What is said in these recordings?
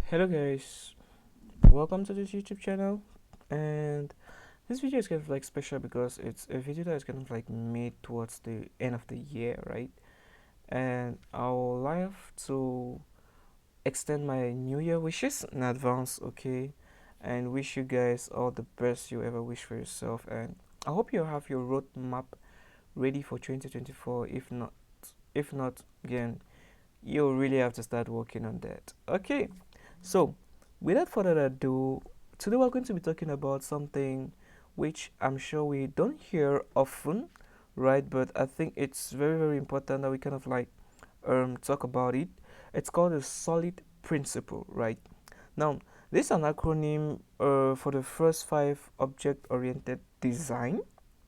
Hello guys, welcome to this YouTube channel. And this video is kind of like special because it's a video that is kind of like made towards the end of the year, right? And I would like to extend my new year wishes in advance, okay? And wish you guys all the best you ever wish for yourself. And I hope you have your roadmap ready for 2024. If not, again, you really have to start working on that. Okay, so without further ado, today we're going to be talking about something which I'm sure we don't hear often, right? But I think it's very, very important that we kind of like talk about it. It's called the solid principle, right? Now, this is an acronym for the first five object oriented design.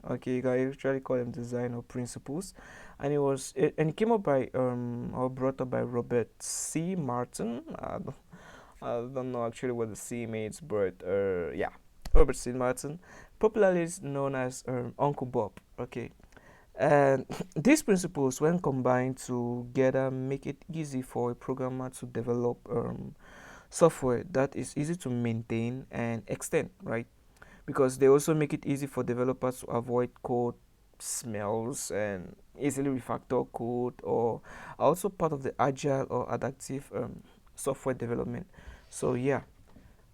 Okay, you can actually call them design or principles, and it came up by or brought up by Robert C. Martin. I don't know actually what the C means, but yeah, Robert C. Martin, popularly known as Uncle Bob. Okay, and these principles, when combined together, make it easy for a programmer to develop software that is easy to maintain and extend, right? Because they also make it easy for developers to avoid code smells and easily refactor code, or are also part of the agile or adaptive software development. So yeah,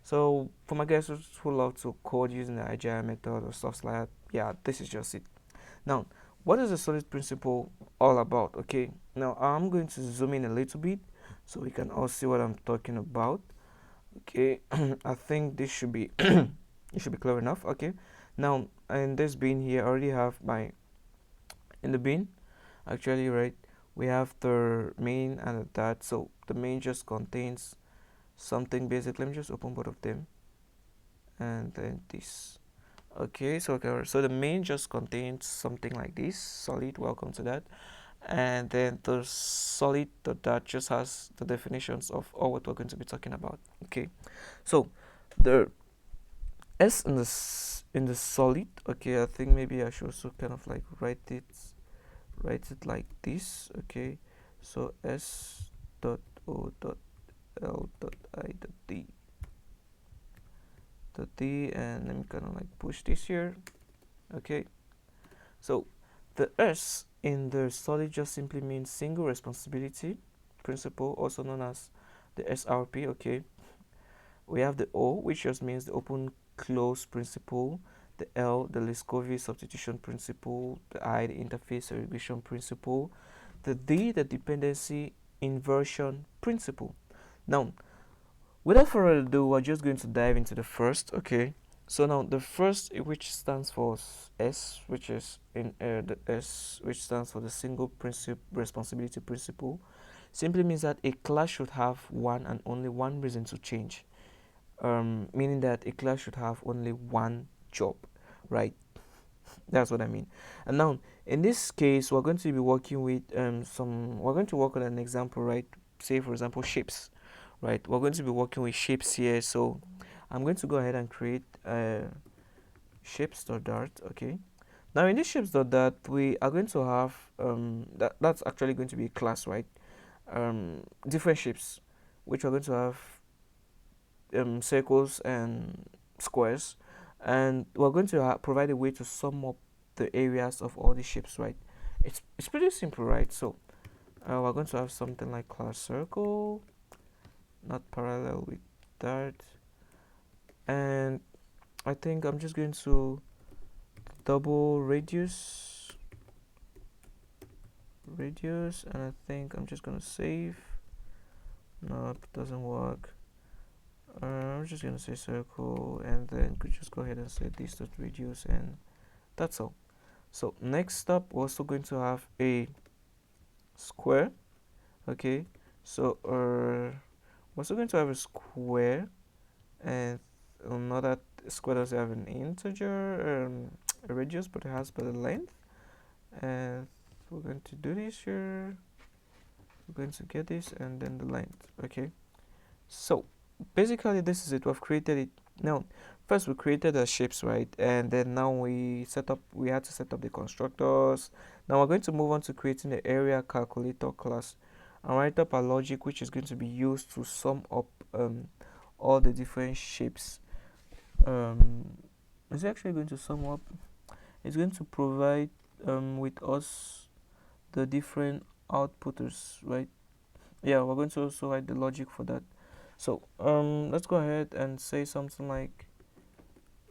so for my guys who love to code using the agile method or stuff like that, yeah, this is just it. Now, what is the solid principle all about? Okay, now I'm going to zoom in a little bit so we can all see what I'm talking about. Okay, I think this should be it should be clear enough. Okay, now in this bin here, I already have my in the bin actually, right? We have the main and the that. So the main just contains something basic. Let me just open both of them, and then this. Okay, so the main just contains something like this solid. Welcome to that. And then the solid that just has the definitions of all what we're going to be talking about. Okay, so the S in the solid. Okay, I think maybe I should also kind of like write it like this. Okay, so S dot O dot L dot I dot D, and let me kind of like push this here. Okay, so the S in the solid just simply means single responsibility principle, also known as the SRP. Okay, we have the O, which just means the open close principle, the L, the Leskovich substitution principle, the I, the interface segregation principle, the D, the dependency inversion principle. Now, without further ado, we're just going to dive into the first. Okay, so now the first, which stands for S, which is in the S, which stands for the single principle responsibility principle, simply means that a class should have one and only one reason to change, meaning that a class should have only one job, right? That's what I mean. And now, in this case, we're going to be working with we're going to work on an example, right? Say, for example, shapes, right? We're going to be working with shapes here. So I'm going to go ahead and create shapes.dart, okay? Now, in this shapes.dart, we are going to have, that's actually going to be a class, right? Different shapes, which we're going to have circles and squares, and we're going to provide a way to sum up the areas of all the shapes, right? It's pretty simple, right? So we're going to have something like class circle, not parallel with that, and I think I'm just going to double radius, and I think I'm just gonna save. No, it doesn't work. I'm just gonna say circle, and then could just go ahead and say this dot radius, and that's all. So next up, we're also going to have a square. Okay, so we're also going to have a square, and not that square doesn't have an integer a radius, but it has by the length. And we're going to do this here. We're going to get this and then the length. Okay, so basically this is it. We've created it. Now first we created the shapes, right? And then now we had to set up the constructors. Now we're going to move on to creating the area calculator class and write up a logic which is going to be used to sum up all the different shapes. It's actually going to sum up. It's going to provide with us the different outputters, right? Yeah, we're going to also write the logic for that. So let's go ahead and say something like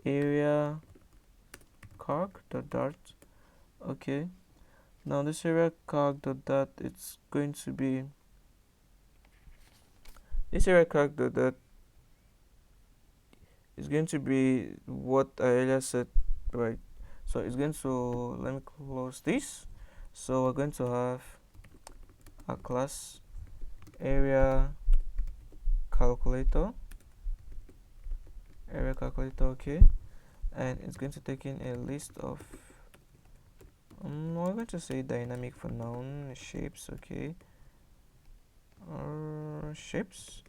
area calc dot dart. Okay, now this area calc dot dart, it's going to be this area calc dot dart is going to be what I earlier said, right? So it's going to, let me close this. So we're going to have a class area calculator, okay, and it's going to take in a list of we're going to say dynamic for noun shapes, okay, shapes,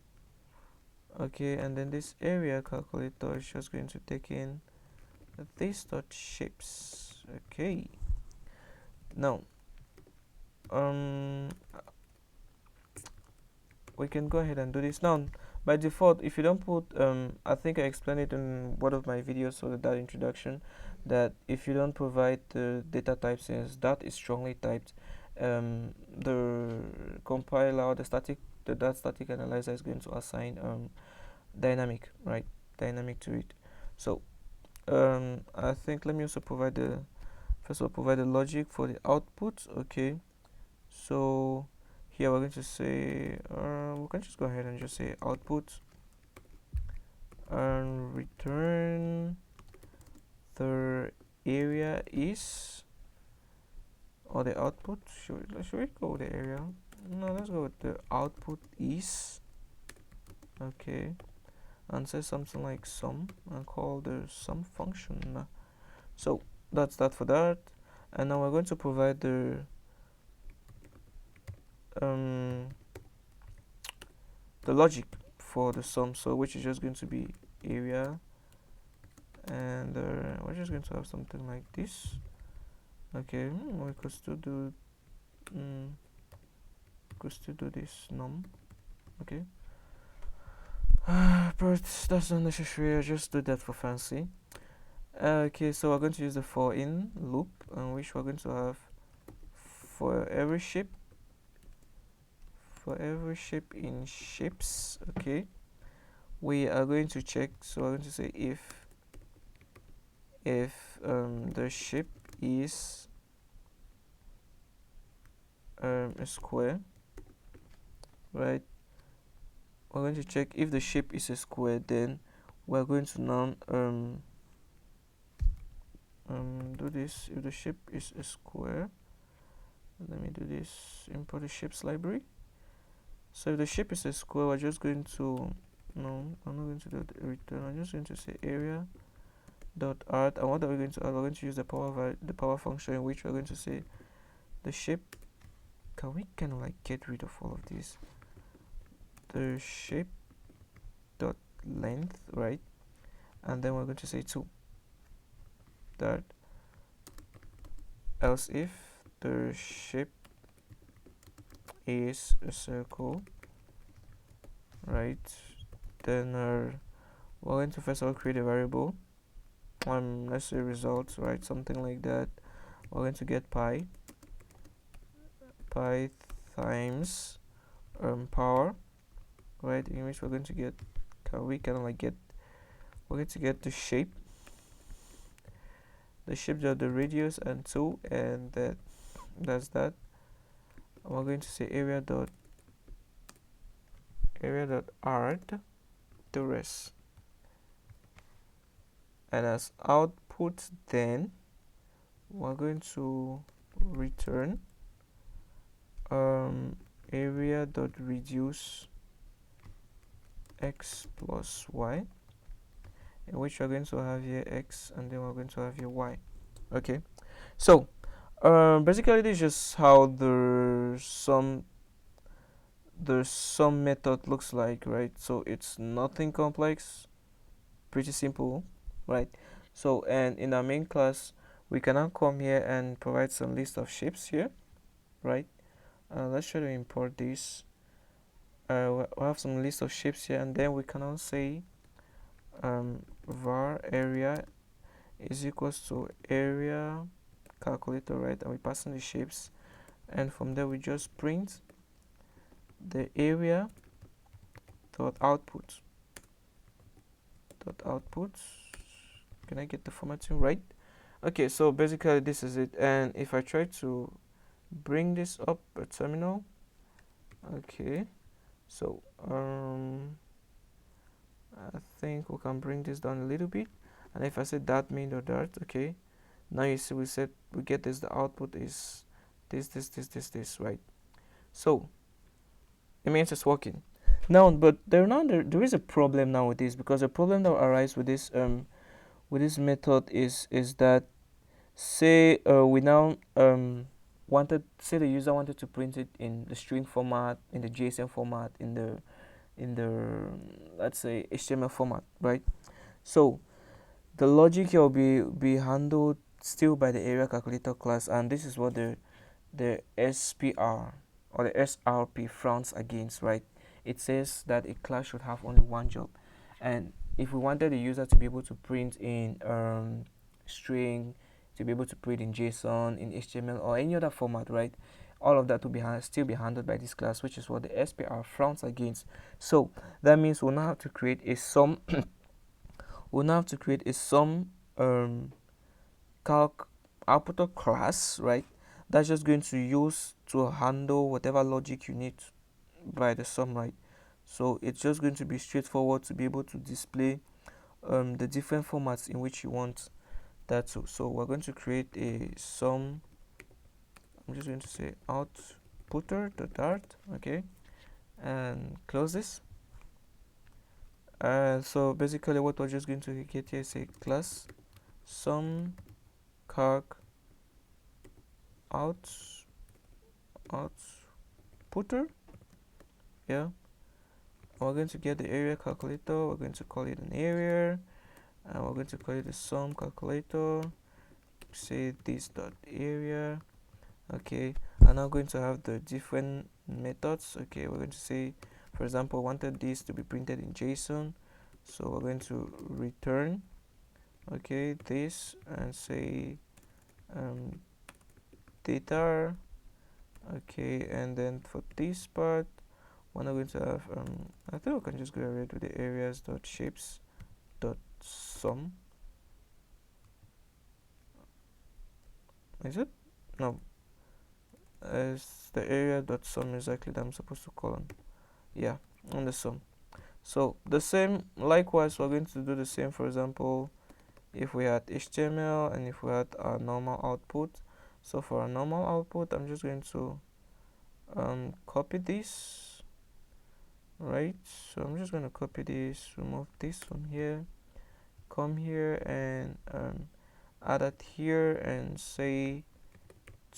okay, and then this area calculator is just going to take in this dot shapes, okay. Now we can go ahead and do this. Now by default, if you don't put I think I explained it in one of my videos, so that introduction, that if you don't provide the data type since that is strongly typed, the compiler or that static analyzer is going to assign dynamic, right, dynamic to it. So I think let me also provide the first of all provide the logic for the output, okay. So here we're going to say we can just go ahead and just say output and return the area is, or the output, should we go with the area? No, let's go with the output is, okay, and say something like sum and call the sum function. So that's that for that. And now we're going to provide the logic for the sum, so which is just going to be area, and we're just going to have something like this, okay. We could still do this num, okay. But that's not necessary, I just do that for fancy. Okay, so we're going to use the for in loop, which we're going to have for every shape in shapes, okay. We are going to check, so we're going to say if the shape is a square, right, we're going to check if the shape is a square, then we're going to now do this. If the shape is a square, let me do this, import the shapes library. So if the shape is a square, we're just going to, no, I'm not going to do the return, I'm just going to say area dot art, and what are we going to add? We're going to use the power function, in which we're going to say the shape. Can we kind of like get rid of all of this? The shape dot length, right, and then we're going to say 2 that else if the shape is a circle, right, then we're going to first of all create a variable, let's say results, right, something like that. We're going to get pi times power, right, in which we're going to get, we're going to get the shape of the radius and 2, and that's that. And we're going to say area dot art the rest, and as output then we're going to return area dot reduce x plus y, in which we're going to have here x, and then we're going to have here y, okay. So basically this is just how the sum method looks like, right? So it's nothing complex, pretty simple, right? So, and in our main class we can now come here and provide some list of shapes here, right? Let's try to import this. we have some list of shapes here, and then we can now say var area is equals to area calculator, right? And we pass in the shapes, and from there we just print the area dot output. Can I get the formatting right? Okay, so basically this is it. And if I try to bring this up a terminal, okay, so I think we can bring this down a little bit. And if I say that main dot dart, okay, now you see we get this. The output is this, right? So it means it's working now. But there is a problem now with this, because the problem that will arise with this method is that, say we now say the user wanted to print it in the string format, in the JSON format, in the let's say HTML format, right? So the logic here will be handled still by the area calculator class, and this is what the SPR or the SRP frowns against, right? It says that a class should have only one job, and if we wanted the user to be able to print in string, to be able to print in JSON, in HTML, or any other format, right? All of that will still be handled by this class, which is what the SPR frowns against. So that means we'll now have to create a sum. We'll now have to create a sum calc outputter class, right? That's just going to use to handle whatever logic you need by the sum, right? So it's just going to be straightforward to be able to display the different formats in which you want that to. So we're going to create a sum. I'm just going to say outputter.dart, okay, and close this. So basically what we're just going to get here is a class sum calc outputter. Yeah, we're going to get the area calculator. We're going to call it an area, and we're going to call it the sum calculator. Say this dot area. Okay, and now going to have the different methods. Okay, we're going to say, for example, wanted this to be printed in JSON, so we're going to return, okay, this, and say data. Okay, and then for this part we're not going to have I think we can just go ahead with the areas dot shapes dot sum. Is it? No, it's the area dot sum exactly that I'm supposed to call on. Yeah, on the sum. So the same, likewise, we're going to do the same. For example, if we had HTML and if we had our normal output. So for our normal output, I'm just going to copy this, right? So I'm just going to copy this, remove this from here, come here and add it here and say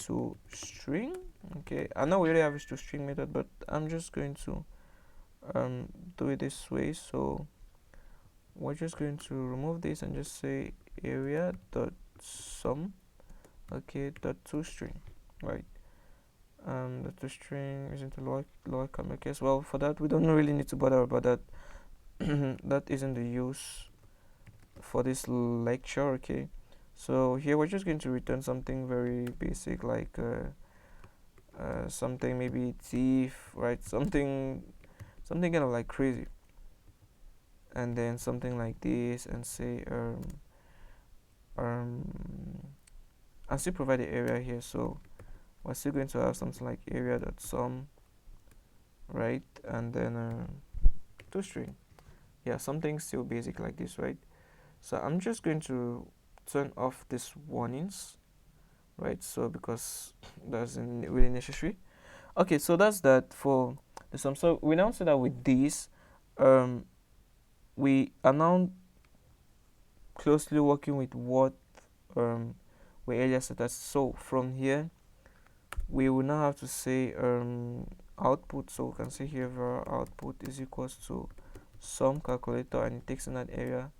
to string. Okay, I know we already have a to string method, but I'm just going to do it this way. So we're just going to remove this and just say area dot sum, okay, dot to string, right? The to string isn't a lower comma case. Well, for that we don't really need to bother about that. That isn't the use for this lecture. Okay, so here we're just going to return something very basic, like something maybe thief, right? Something kind of like crazy, and then something like this, and say and still provide the area here. So we're still going to have something like area dot sum, right? And then to string. Yeah, something still basic like this, right? So I'm just going to turn off these warnings, right? So because that's really necessary. Okay, so that's that for the sum. So we now see that with this we are now closely working with what we earlier set as. So from here we will now have to say output. So we can say here var output is equals to sum calculator, and it takes in that area.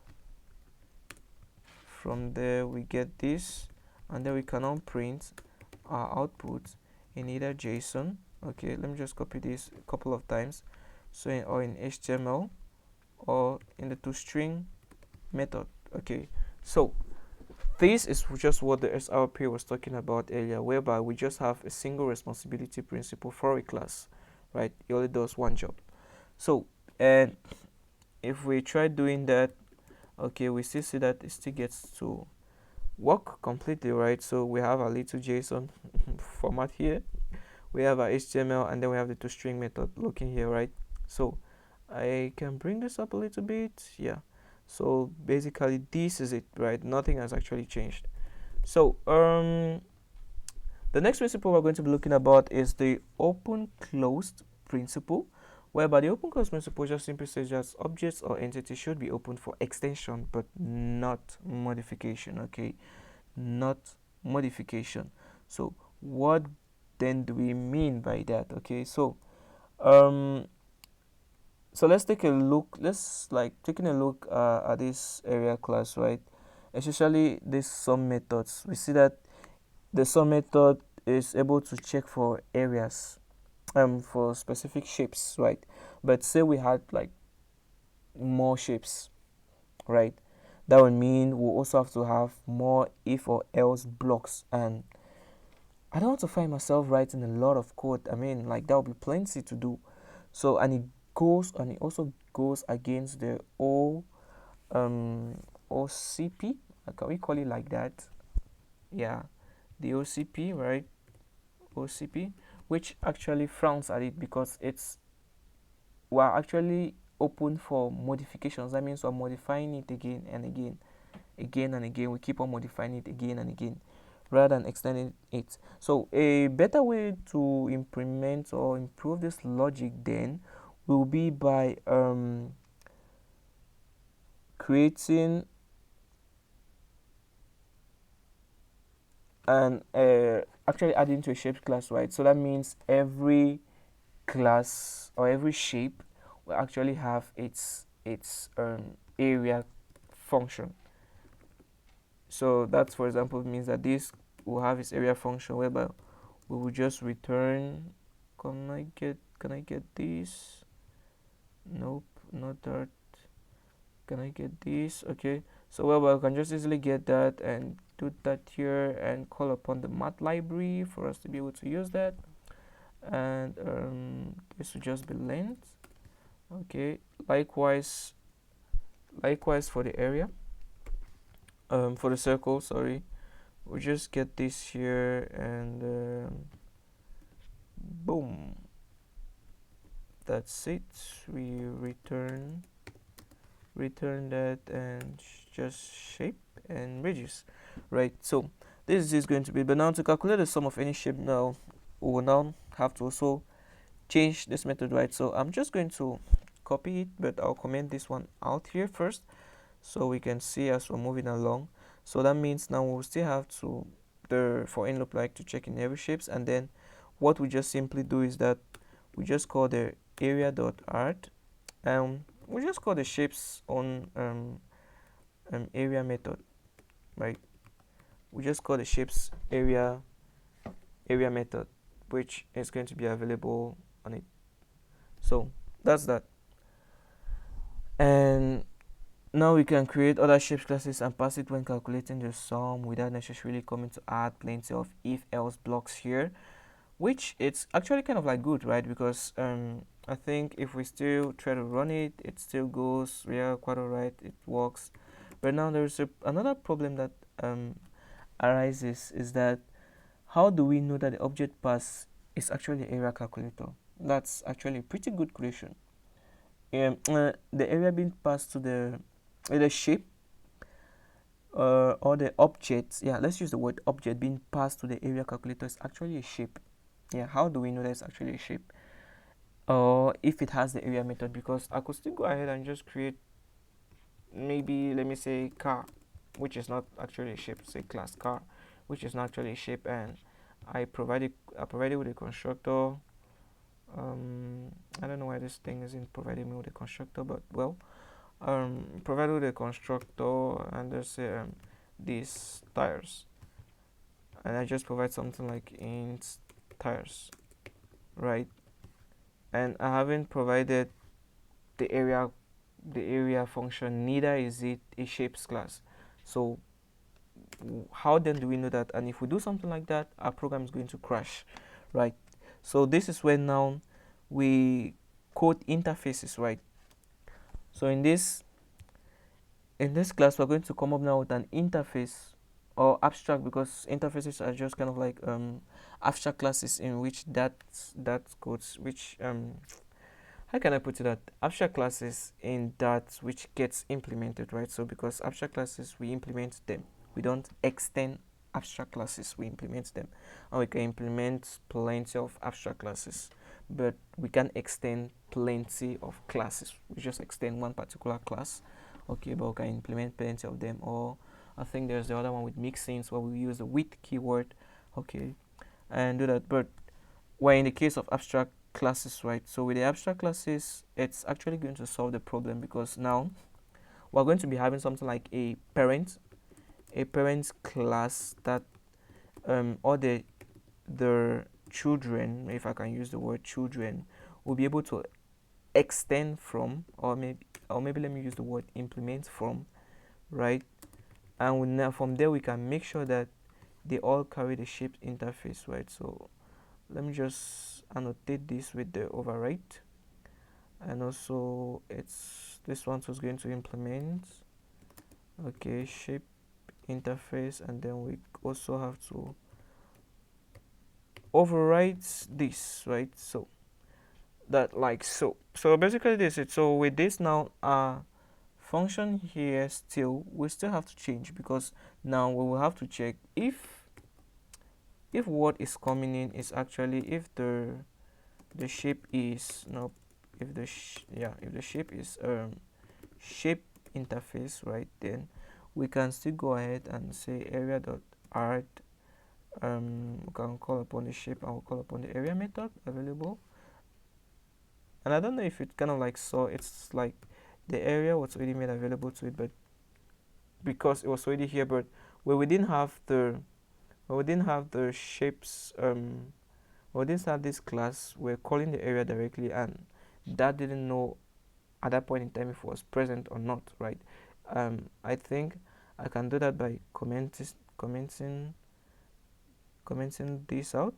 From there we get this, and then we can now print our output in either JSON. Okay, let me just copy this a couple of times. so or in HTML or in the toString method. Okay, so this is just what the SRP was talking about earlier, whereby we just have a single responsibility principle for a class, right? It only does one job. So, and if we try doing that, okay, we still see that it still gets to work completely, right? So we have a little JSON format here, we have our HTML, and then we have the toString method looking here, right? So I can bring this up a little bit. Yeah, so basically this is it, right? Nothing has actually changed. So the next principle we're going to be looking about is the open closed principle, whereby the open closed principle just simply says that objects or entities should be open for extension but not modification. Okay, not modification. So what then do we mean by that? Okay, um so let's take a look, let's like taking a look at this area class, right? Especially these sum methods, we see that the sum method is able to check for areas, for specific shapes, right? But say we had like more shapes, right? That would mean we'll also have to have more if or else blocks, and I don't want to find myself writing a lot of code. I mean, like that will be plenty to do. So, and it also goes against the OCP. Can we call it like that? Yeah, the OCP, right? OCP, which actually frowns at it because we're actually open for modifications. That means we're modifying it again and again, again and again. We keep on modifying it again and again, rather than extending it. So a better way to implement or improve this logic then will be by creating and actually adding to a shape class, right? So that means every class or every shape will actually have its area function. So that, for example, means that this will have its area function, whereby we will just return. Can I get this? Nope, not that. Can I get this? Okay, so whereby I can just easily get that and do that here and call upon the math library for us to be able to use that. And this will just be length. Okay, likewise for the area, for the circle, sorry, we just get this here and boom, that's it. We return that and just shape and radius, right? So this is going to be, but now to calculate the sum of any shape, now we will now have to also change this method, right? So I'm just going to copy it, but I'll comment this one out here first so we can see as we're moving along. So that means now we'll still have to the for in loop like to check in every shapes, and then what we just simply do is that we just call the area.art, and we just call the shapes on area method, right? We just call the shapes area method, which is going to be available on it. So that's that. And now we can create other shapes classes and pass it when calculating the sum without necessarily coming to add plenty of if else blocks here, which it's actually kind of like good, right? Because I think if we still try to run it, it still goes, yeah, quite alright, it works. But now there's another problem that arises, is that how do we know that the object pass is actually area calculator? That's actually a pretty good question. The area being passed to the shape or the object, yeah, let's use the word object, being passed to the area calculator is actually a shape. Yeah, how do we know that it's actually a shape? Or if it has the area method, because I could still go ahead and just create, maybe let me say car, which is not actually a shape, say class car, which is not actually a shape, and I provided with a constructor. I don't know why this thing isn't providing me with a constructor, but well, provided with a constructor, and there's these tires, and I just provide something like int tires, right? And I haven't provided the area function, neither is it a shapes class. So how then do we know that? And if we do something like that, our program is going to crash, right? So this is when now we code interfaces, right? So in this class we're going to come up now with an interface, or abstract, because interfaces are just kind of like abstract classes in which that codes which how can I put it, that abstract classes in that which gets implemented, right? So because abstract classes, we implement them, we don't extend abstract classes, we implement them. And we can implement plenty of abstract classes, but we can extend plenty of classes. We just extend one particular class, okay, but we can implement plenty of them. Or I think there's the other one with mixins where we use the with keyword, okay, and do that. But we're in the case of abstract classes, right? So with the abstract classes, it's actually going to solve the problem, because now we're going to be having something like a parent class that all the children, if I can use the word children, will be able to extend from, or maybe let me use the word implement from, right? And now from there we can make sure that they all carry the shape interface, right? So let me just annotate this with the overwrite, and also it's this one was going to implement, okay, shape interface, and then we also have to overwrite this, right? So that like so basically this it. So with this now function here, still we still have to change, because now we will have to check if what is coming in is actually, if the shape is, no, if the if the shape is shape interface, right, then we can still go ahead and say area dot art. We can call upon the shape, and we'll call upon the area method available. And I don't know if it kind of like saw, it's like the area was already made available to it, but because it was already here, but where we didn't have the shapes, we didn't have this class, we're calling the area directly, and that didn't know at that point in time if it was present or not, right? I think I can do that by commenting this out.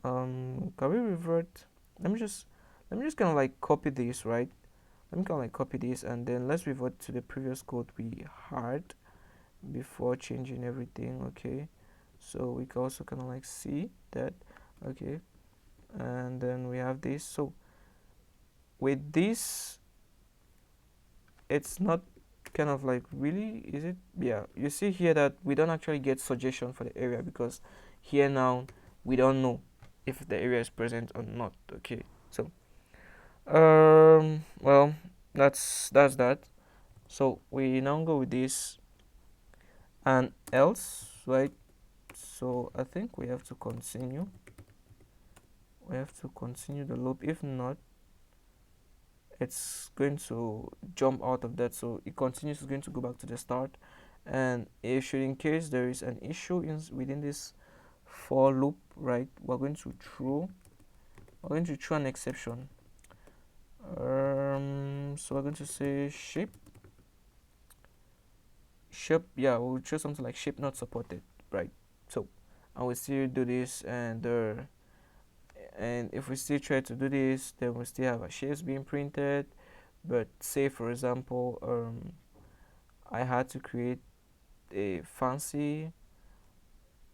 Can we revert? Let me just kind of like copy this, right? Let me kind of like copy this, and then let's revert to the previous code we had before changing everything, okay? So we can also kind of like see that, okay? And then we have this. So with this, it's not kind of like, really, is it? Yeah, you see here that we don't actually get suggestion for the area, because here now we don't know if the area is present or not, okay? So well, that's that. So we now go with this and else, right? So I think we have to continue the loop. If not, it's going to jump out of that, so it continues, it's going to go back to the start. And if should, in case there is an issue within this for loop, right, we're going to throw an exception. So we're going to say shape, yeah, we'll choose something like shape not supported, right? So and we still do this, and if we still try to do this, then we still have our shapes being printed. But say for example, I had to create a fancy,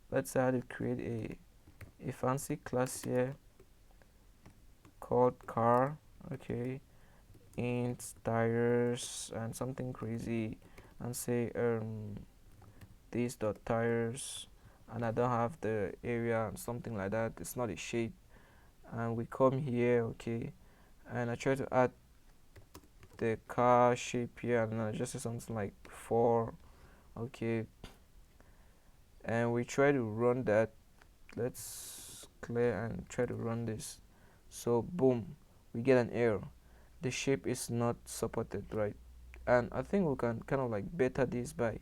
let's say I had to create a fancy class here called car, okay, int tires and something crazy, and say this dot tires, and I don't have the area and something like that, it's not a shape. And we come here, okay, and I try to add the car shape here, and I just say something like 4, okay, and we try to run that. Let's clear and try to run this. So boom, we get an error, the shape is not supported, right? And I think we can kind of like beta this by,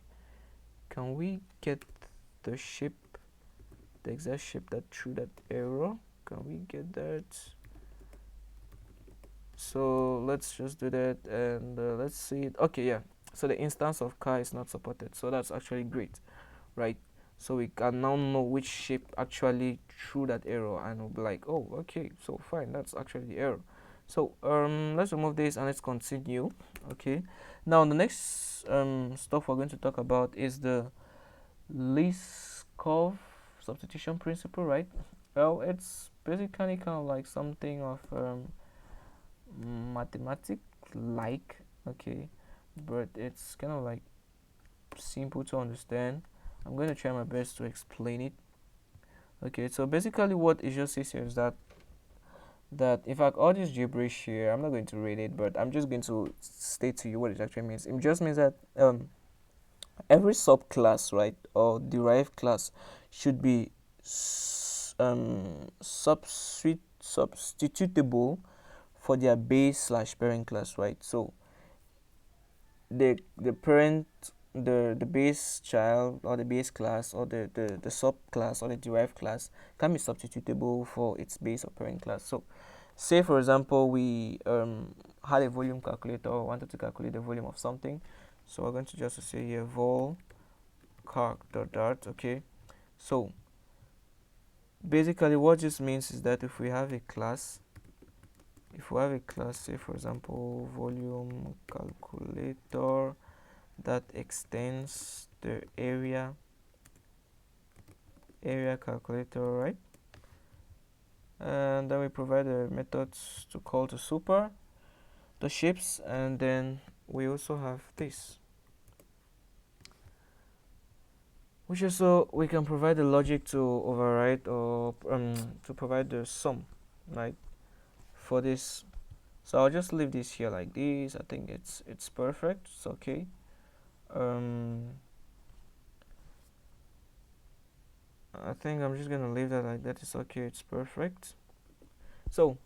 can we get the shape, the exact shape that threw that error? Can we get that? So let's just do that, and let's see it. Okay, yeah. So the instance of car is not supported, so that's actually great, right? So we can now know which shape actually threw that error, and we'll be like, oh, okay, so fine, that's actually the error. So let's remove this and let's continue. Okay, now the next stuff we're going to talk about is the least curve substitution principle, right? Well, it's basically kind of like something of mathematic like, okay, but it's kind of like simple to understand. I'm going to try my best to explain it. Okay, so basically what it just says here is that in fact all this gibberish here, I'm not going to read it, but I'm just going to state to you what it actually means. It just means that every subclass, right, or derived class should be substitutable for their base slash parent class, right? So the parent, the base child or the base class or the subclass or the derived class can be substitutable for its base or parent class. So say for example we had a volume calculator, wanted to calculate the volume of something, so we're going to just say here vol calc dot dot. Okay, so basically what this means is that if we have a class, say for example volume calculator that extends the area calculator, right? And then we provide the methods to call to super the shapes, and then we also have this, which also we can provide the logic to override or to provide the sum, right, for this. So I'll just leave this here like this. I think it's perfect. It's okay. I think I'm just gonna leave that like that. It's okay. It's perfect. So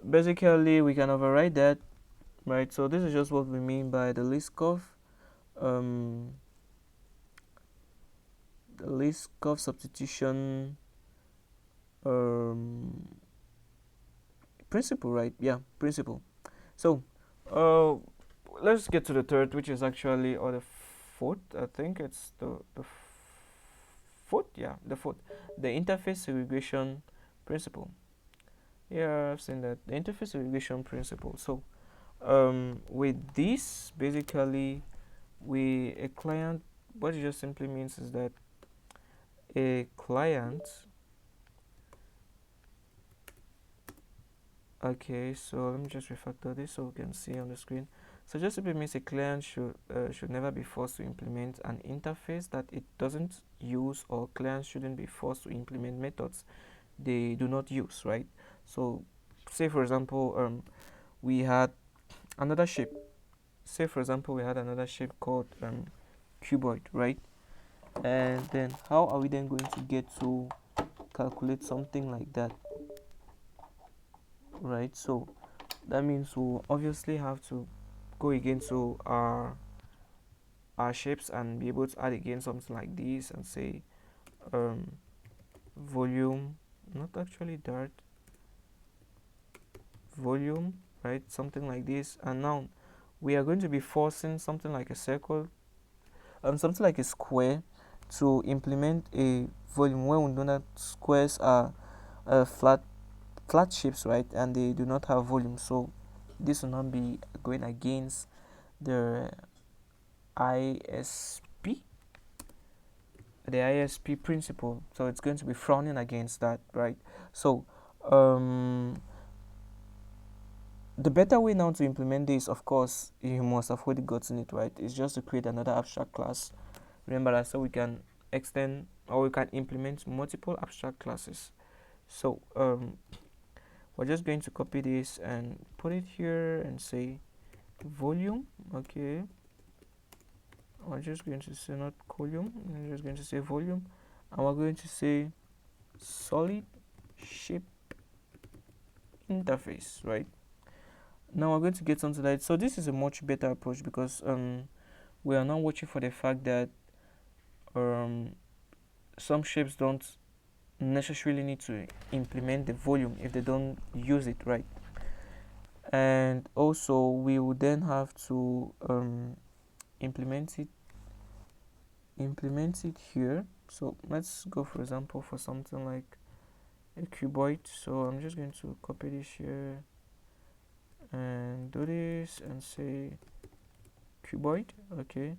basically we can override that, right? So this is just what we mean by the least curve, um, substitution um, principle, right? Yeah, principle. So uh, let's get to the third, which is actually, or the fourth. I think it's the fourth. Yeah, the fourth, the interface segregation principle. Yeah, I've seen that, the interface segregation principle. So with this, basically, a client, what it just simply means is that a client, okay, so let me just refactor this so we can see on the screen. So just simply means a client should never be forced to implement an interface that it doesn't use, or clients shouldn't be forced to implement methods they do not use, right? So say for example we had another shape, called cuboid, right? And then how are we then going to get to calculate something like that, right? So that means we'll obviously have to go again to our shapes and be able to add again something like this and say um, volume, not actually dart, volume, right? Something like this. And now we are going to be forcing something like a circle, something like a square, to implement a volume when we know that squares are flat shapes, right? And they do not have volume. So this will not be going against the ISP, principle. So it's going to be frowning against that, right? So the better way now to implement this, of course, you must have already gotten it right, is just to create another abstract class. Remember that, so we can extend, or we can implement multiple abstract classes. So we're just going to copy this and put it here and say volume. Okay, we're just going to say not column, we're just going to say volume, and we're going to say solid shape interface, right? Now we're going to get onto that. So this is a much better approach because we are now watching for the fact that some shapes don't necessarily need to implement the volume if they don't use it, right? and also we will then have to implement it here. So let's go, for example, for something like a cuboid. So I'm just going to copy this here and do this and say cuboid. Okay,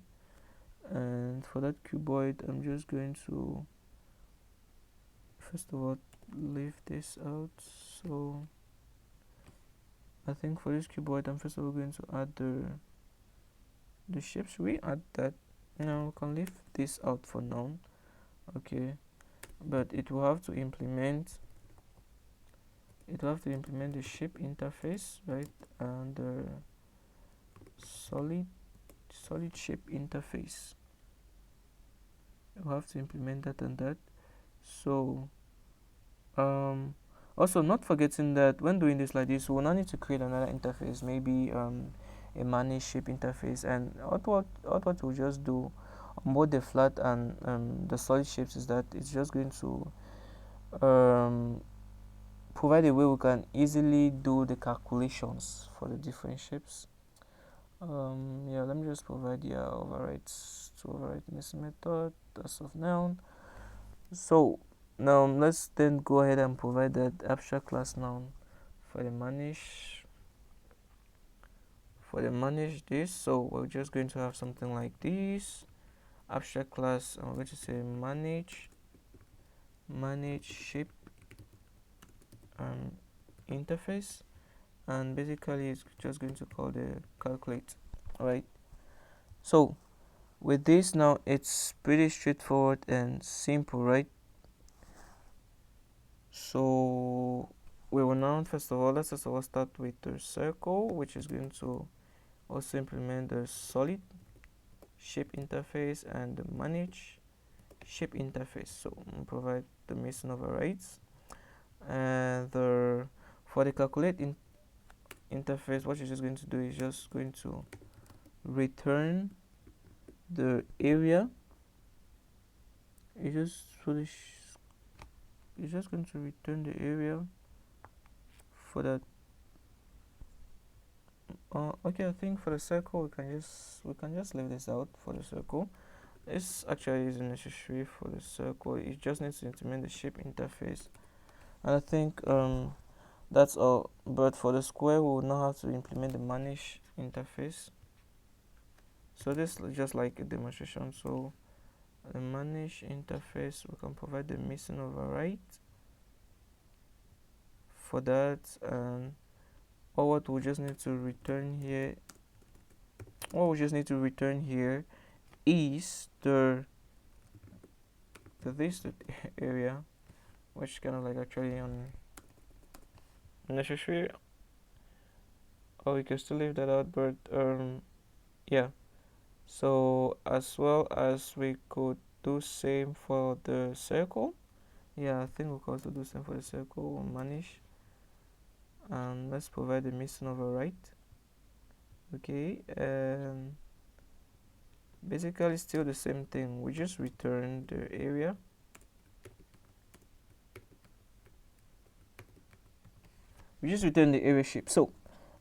and for that cuboid I'm just going to first of all leave this out. So I think for this cuboid I'm first of all going to add the shape. Should we add that? No, we can leave this out for now. Okay, but it will have to implement the shape interface, right? And the solid shape interface, you have to implement that and that. So also not forgetting that when doing this like this, we will not need to create another interface, maybe a manage shape interface. And what we'll just do on both the flat and the solid shapes is that it's just going to provide a way we can easily do the calculations for the different shapes. Yeah, let me just provide overrides to override this method as of now. So now let's then go ahead and provide that abstract class noun for the manage this. So we're just going to have something like this abstract class, and we're going to say manage shape interface, and basically it's just going to call the calculate. All right, so with this now it's pretty straightforward and simple, right? So we will now let's first of all start with the circle, which is going to also implement the solid shape interface and the manage shape interface. So we'll provide the missing overrides, and for the calculate interface, what you're just going to do is just going to return the area. You're just going to return the area for that. Okay, I think for the circle we can just leave this out for the circle. This actually isn't necessary for the circle. It just needs to implement the shape interface, and I think that's all. But for the square, we will now have to implement the manage interface. So this is just like a demonstration. So the manage interface, we can provide the missing override for that, and or what we just need to return here is the listed area, which kind of like actually unnecessary, or we can still leave that out. But yeah, so as well as we could do same for the circle. Yeah, I think we could also do same for the circle. We'll manage, and let's provide the missing override. Okay, basically still the same thing. We just return the area. We just return the area shape. So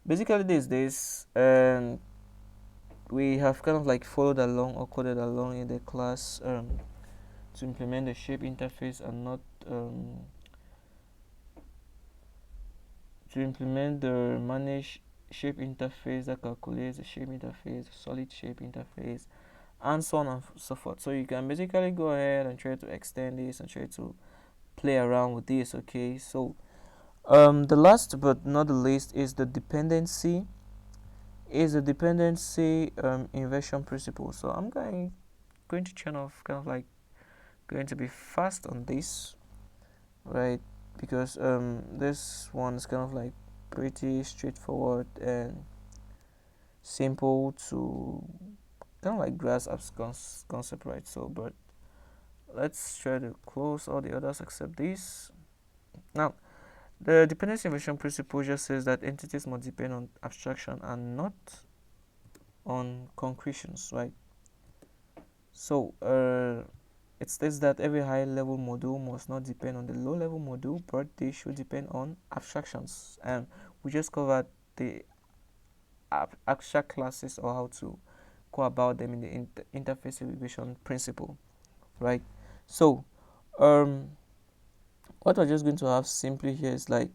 basically this, and we have kind of like followed along or coded along in the class to implement the shape interface, and not to implement the manage shape interface that calculates the shape interface, solid shape interface, and so on and so forth. So you can basically go ahead and try to extend this and try to play around with this. Okay, so the last but not the least is the dependency inversion principle. So I'm going to kind of like going to be fast on this, right? Because this one is kind of like pretty straightforward and simple to kind of like grasp as concept, right? So but let's try to close all the others except this. Now the dependency inversion principle just says that entities must depend on abstraction and not on concretions, right? So it states that every high level module must not depend on the low level module, but they should depend on abstractions, and we just covered the abstract classes or how to go about them in the interface integration principle, right? So um what we're just going to have simply here is like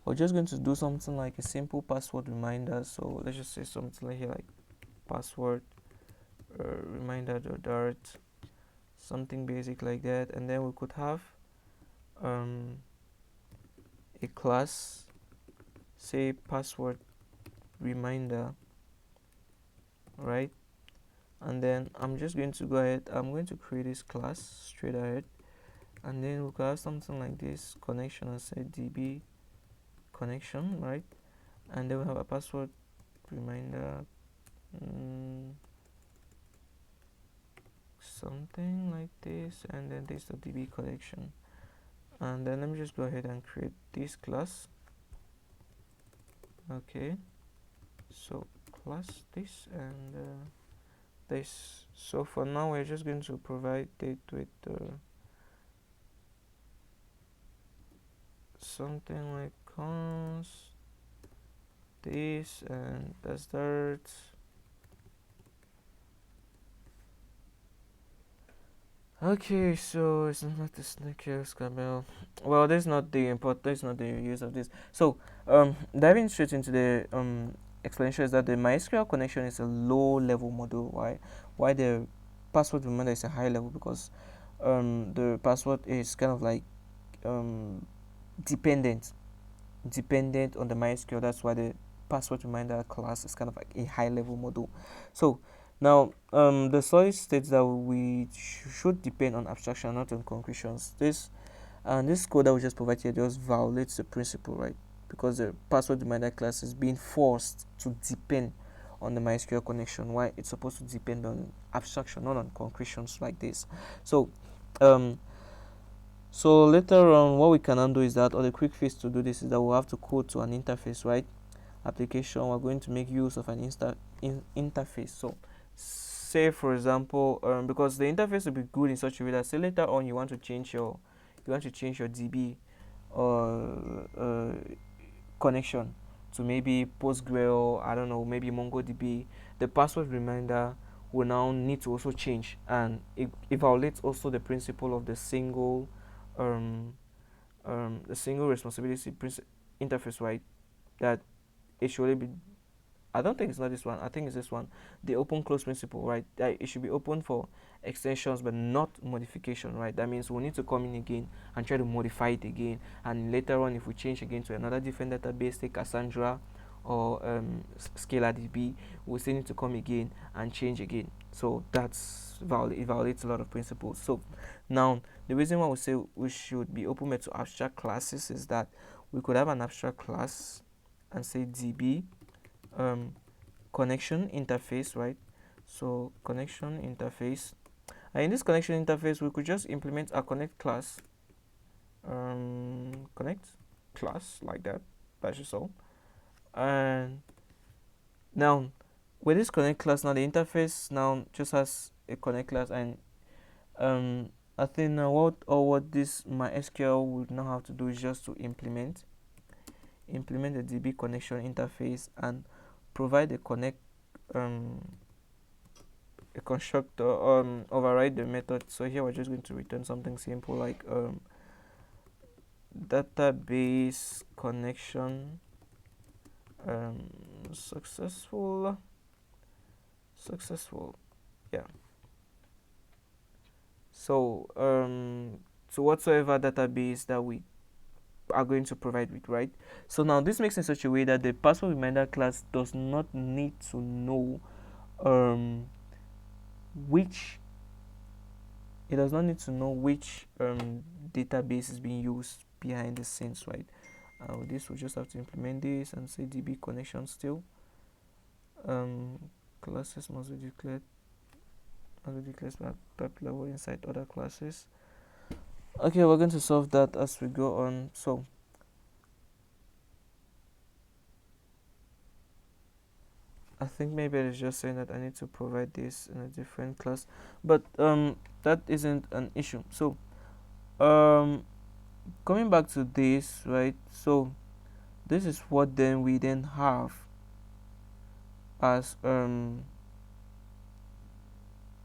we're just going to do something like a simple password reminder. So let's just say something like here like password reminder dart, something basic like that, and then we could have um a class, say password reminder, right? And then I'm just going to go ahead, I'm going to create this class straight ahead, and then we could have something like this connection and say db connection, right? And then we have a password reminder, something like this, and then this the db connection. And then let me just go ahead and create this class. Okay, so class this and this. So for now we're just going to provide it with something like const this and that's that. Okay, so it's not the snake camel. Well, that's not the import. That's not the use of this. So, diving straight into the explanation is that the MySQL connection is a low-level module. Why the password reminder is a high level? Because the password is kind of like um dependent dependent on the MySQL. That's why the password reminder class is kind of like a high level model. So now the source states that we should depend on abstraction, not on concretions. This code that we just provided here just violates the principle, right? Because the password reminder class is being forced to depend on the MySQL connection. Why it's supposed to depend on abstraction, not on concretions like this. So um so later on, what we can undo is that, or the quick fix to do this is that we'll have to code to an interface, right? Application, we're going to make use of an interface. So say for example, because the interface will be good in such a way that say later on you want to change your DB or connection to maybe Postgre, I don't know, maybe MongoDB, the password reminder will now need to also change, and it violates also the principle of um, the single responsibility interface, right? That it should only be, I don't think it's not this one. I think it's this one. The open close principle, right? That it should be open for extensions but not modification, right? That means we'll need to come in again and try to modify it again. And later on, if we change again to another different database, say Cassandra or ScalarDB, we still need to come again and change again. So it violates a lot of principles. So now the reason why we say we should be open to abstract classes is that we could have an abstract class and say DB um, connection interface, right? So connection interface, and in this connection interface we could just implement a connect class, connect class like that. That's just all. And now with this connect class, now the interface now just has a connect class, and I think now what this MySQL would now have to do is just to implement the DB connection interface and provide a connect um, a constructor override the method. So here we're just going to return something simple like database connection um, successful yeah. So so whatsoever database that we are going to provide with, right? So now this makes in such a way that the password reminder class does not need to know um which it does not need to know which database is being used behind the scenes, right? With this we just have to implement this and say db connection still um classes must be declared by type level inside other classes. Okay, we're going to solve that as we go on. So I think maybe it's just saying that I need to provide this in a different class, but that isn't an issue. So coming back to this, right? So this is what then we then have as a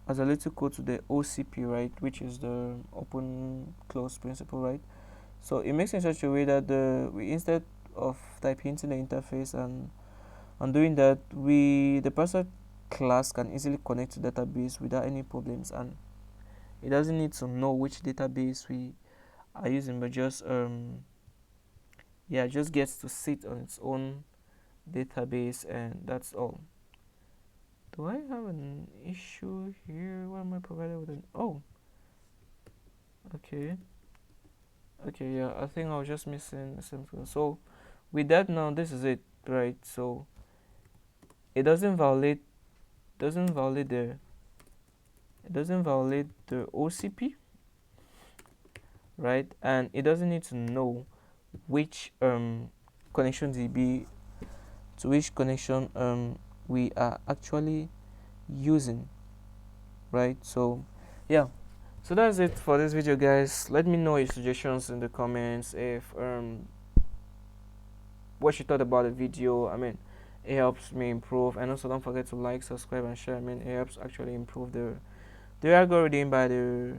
little code to the OCP, right, which is the open close principle, right? So it makes in such a way that we, instead of typing into the interface and doing that, the person class can easily connect to database without any problems, and it doesn't need to know which database we are using, but just yeah, just gets to sit on its own database, and that's all. Do I have an issue here? Why am I provided with an okay. Okay, yeah, I think I was just missing something. So with that now, this is it, right? So it doesn't violate the OCP, right? And it doesn't need to know which connection DB to which connection we are actually using, right? So yeah, so that's it for this video, guys. Let me know your suggestions in the comments, if what you thought about the video. I mean, it helps me improve, and also don't forget to like, subscribe, and share. I mean, it helps actually improve the algorithm by the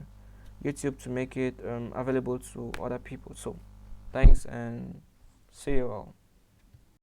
YouTube to make it available to other people. So thanks, and see you all.